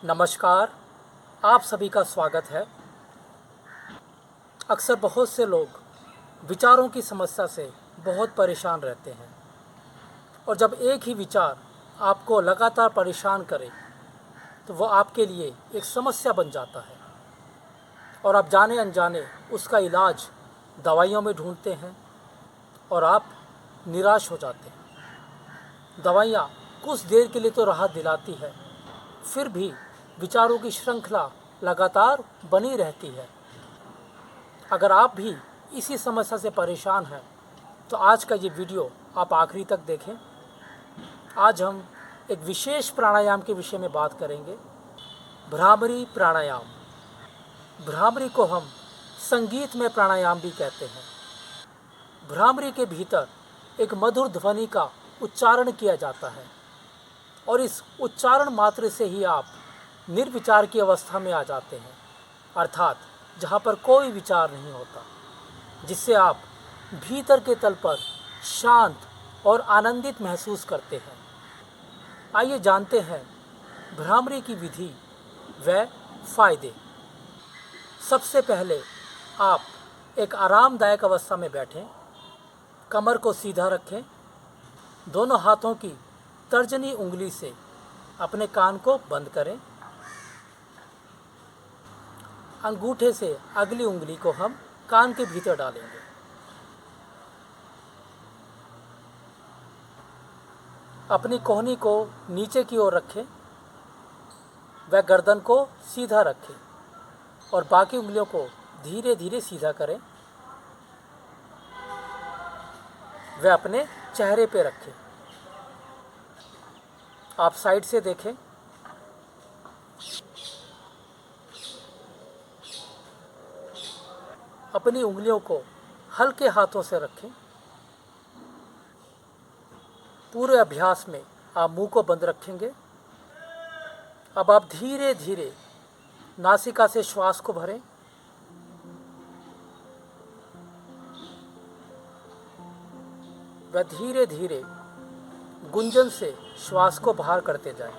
नमस्कार, आप सभी का स्वागत है। अक्सर बहुत से लोग विचारों की समस्या से बहुत परेशान रहते हैं और जब एक ही विचार आपको लगातार परेशान करे तो वो आपके लिए एक समस्या बन जाता है और आप जाने अनजाने उसका इलाज दवाइयों में ढूंढते हैं और आप निराश हो जाते हैं। दवाइयाँ कुछ देर के लिए तो राहत दिलाती है, फिर भी विचारों की श्रृंखला लगातार बनी रहती है। अगर आप भी इसी समस्या से परेशान हैं तो आज का ये वीडियो आप आखिरी तक देखें। आज हम एक विशेष प्राणायाम के विषय में बात करेंगे, भ्रामरी प्राणायाम। भ्रामरी को हम संगीत में प्राणायाम भी कहते हैं। भ्रामरी के भीतर एक मधुर ध्वनि का उच्चारण किया जाता है और इस उच्चारण मात्र से ही आप निर्विचार की अवस्था में आ जाते हैं, अर्थात जहाँ पर कोई विचार नहीं होता, जिससे आप भीतर के तल पर शांत और आनंदित महसूस करते हैं। आइए जानते हैं भ्रामरी की विधि व फायदे। सबसे पहले आप एक आरामदायक अवस्था में बैठें, कमर को सीधा रखें, दोनों हाथों की तर्जनी उंगली से अपने कान को बंद करें, अंगूठे से अगली उंगली को हम कान के भीतर डालेंगे। अपनी कोहनी को नीचे की ओर रखें व गर्दन को सीधा रखें और बाकी उंगलियों को धीरे धीरे सीधा करें व अपने चेहरे पे रखें। आप साइड से देखें। अपनी उंगलियों को हल्के हाथों से रखें। पूरे अभ्यास में आप मुंह को बंद रखेंगे। अब आप धीरे धीरे नासिका से श्वास को भरें व धीरे धीरे गुंजन से श्वास को बाहर करते जाएं।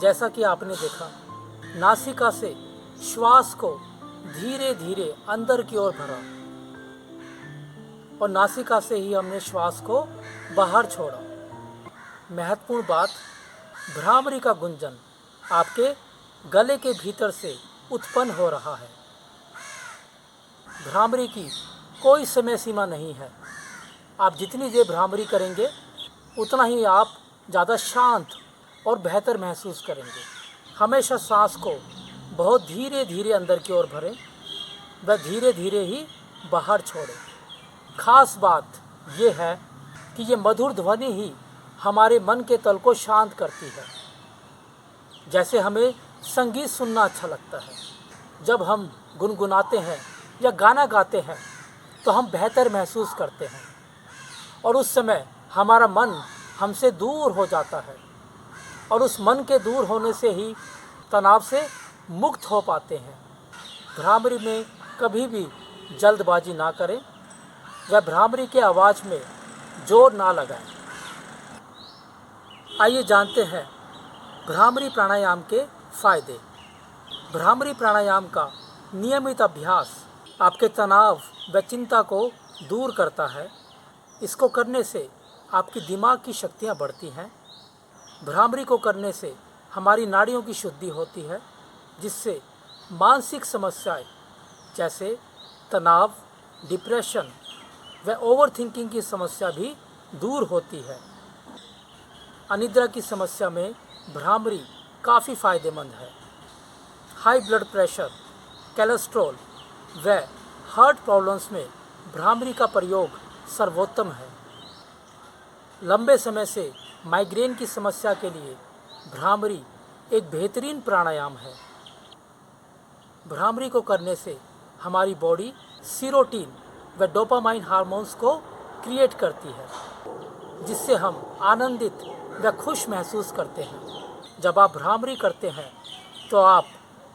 जैसा कि आपने देखा, नासिका से श्वास को धीरे धीरे अंदर की ओर भरा और नासिका से ही हमने श्वास को बाहर छोड़ा। महत्वपूर्ण बात, भ्रामरी का गुंजन आपके गले के भीतर से उत्पन्न हो रहा है। भ्रामरी की कोई समय सीमा नहीं है। आप जितनी देर भ्रामरी करेंगे उतना ही आप ज़्यादा शांत और बेहतर महसूस करेंगे। हमेशा सांस को बहुत धीरे धीरे अंदर की ओर भरें व धीरे धीरे ही बाहर छोड़ें। खास बात ये है कि ये मधुर ध्वनि ही हमारे मन के तल को शांत करती है। जैसे हमें संगीत सुनना अच्छा लगता है, जब हम गुनगुनाते हैं या गाना गाते हैं तो हम बेहतर महसूस करते हैं और उस समय हमारा मन हमसे दूर हो जाता है और उस मन के दूर होने से ही तनाव से मुक्त हो पाते हैं। भ्रामरी में कभी भी जल्दबाजी ना करें या भ्रामरी के आवाज़ में जोर ना लगाएं। आइए जानते हैं भ्रामरी प्राणायाम के फायदे। भ्रामरी प्राणायाम का नियमित अभ्यास आपके तनाव व चिंता को दूर करता है। इसको करने से आपकी दिमाग की शक्तियाँ बढ़ती हैं। भ्रामरी को करने से हमारी नाड़ियों की शुद्धि होती है, जिससे मानसिक समस्याएं जैसे तनाव, डिप्रेशन व ओवरथिंकिंग की समस्या भी दूर होती है। अनिद्रा की समस्या में भ्रामरी काफ़ी फायदेमंद है। हाई ब्लड प्रेशर, कोलेस्ट्रॉल व हार्ट प्रॉब्लम्स में भ्रामरी का प्रयोग सर्वोत्तम है। लंबे समय से माइग्रेन की समस्या के लिए भ्रामरी एक बेहतरीन प्राणायाम है। भ्रामरी को करने से हमारी बॉडी सीरोटीन व डोपामाइन हार्मोन्स को क्रिएट करती है, जिससे हम आनंदित व खुश महसूस करते हैं। जब आप भ्रामरी करते हैं तो आप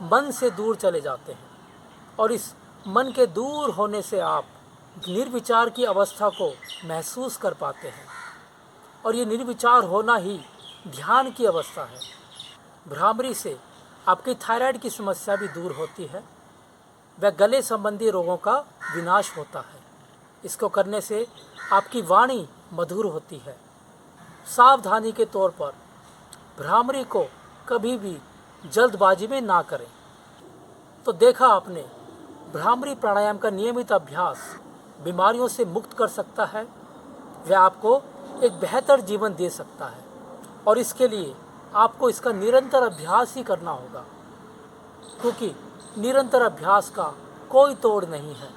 मन से दूर चले जाते हैं और इस मन के दूर होने से आप निर्विचार की अवस्था को महसूस कर पाते हैं और ये निर्विचार होना ही ध्यान की अवस्था है। भ्रामरी से आपकी थायराइड की समस्या भी दूर होती है व गले संबंधी रोगों का विनाश होता है। इसको करने से आपकी वाणी मधुर होती है। सावधानी के तौर पर भ्रामरी को कभी भी जल्दबाजी में ना करें। तो देखा आपने, भ्रामरी प्राणायाम का नियमित अभ्यास बीमारियों से मुक्त कर सकता है व आपको एक बेहतर जीवन दे सकता है और इसके लिए आपको इसका निरंतर अभ्यास ही करना होगा, क्योंकि निरंतर अभ्यास का कोई तोड़ नहीं है।